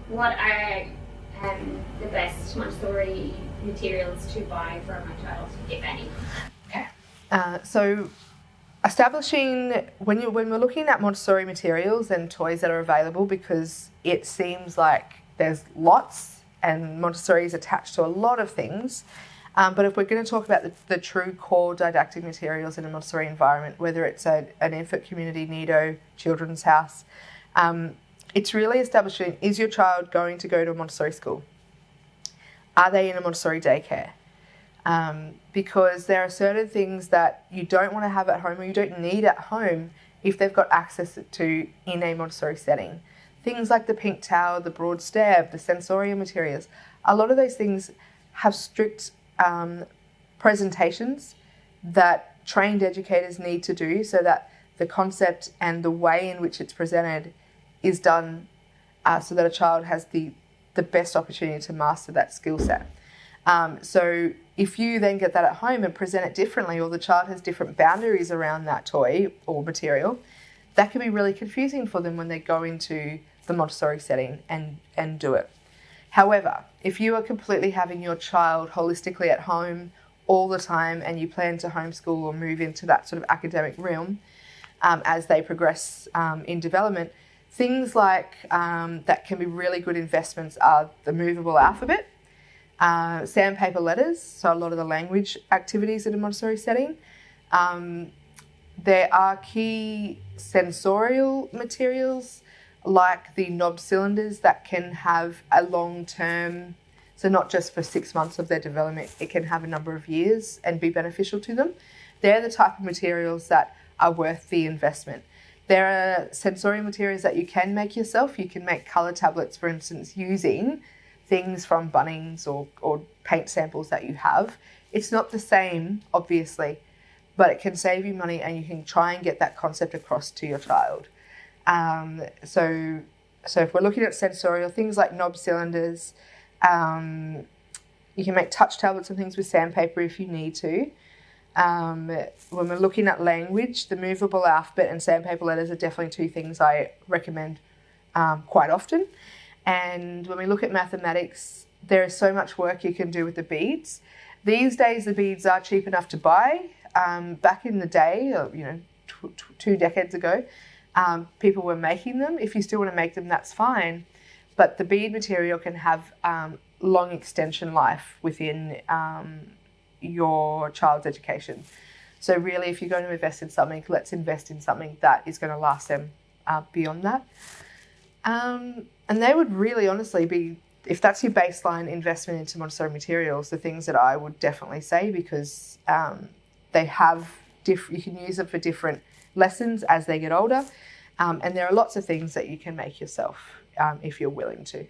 what are the best Montessori materials to buy for my child, if any? Okay. So establishing, when we're looking at Montessori materials and toys that are available, because it seems like there's lots and Montessori is attached to a lot of things. But if we're going to talk about the true core didactic materials in a Montessori environment, whether it's an infant community, nido, children's house, it's really establishing, is your child going to go to a Montessori school? Are they in a Montessori daycare? Because there are certain things that you don't want to have at home or you don't need at home if they've got access to in a Montessori setting. Things like the pink towel, the broad stab, the sensorial materials. A lot of those things have strict presentations that trained educators need to do so that the concept and the way in which it's presented is done so that a child has the best opportunity to master that skill set. So if you then get that at home and present it differently, or the child has different boundaries around that toy or material, that can be really confusing for them when they go into the Montessori setting and do it. However, if you are completely having your child holistically at home all the time and you plan to homeschool or move into that sort of academic realm as they progress in development, things like that can be really good investments are the movable alphabet, sandpaper letters, so a lot of the language activities in a Montessori setting. There are key sensorial materials like the knob cylinders that can have a long-term, so not just for 6 months of their development, it can have a number of years and be beneficial to them. They're the type of materials that are worth the investment. There are sensorial materials that you can make yourself. You can make colour tablets, for instance, using things from Bunnings or paint samples that you have. It's not the same, obviously, but it can save you money and you can try and get that concept across to your child. So if we're looking at sensorial, things like knob cylinders, you can make touch tablets and things with sandpaper if you need to. When we're looking at language, the movable alphabet and sandpaper letters are definitely two things I recommend quite often. And when we look at mathematics, there is so much work you can do with the beads. These days, the beads are cheap enough to buy. Back in the day, 2 decades ago, people were making them. If you still want to make them, that's fine. But the bead material can have long extension life within your child's education. So really, if you're going to invest in something, let's invest in something that is going to last them beyond that. And they would really honestly be, if that's your baseline investment into Montessori materials, the things that I would definitely say, because they have you can use them for different lessons as they get older. And there are lots of things that you can make yourself if you're willing to.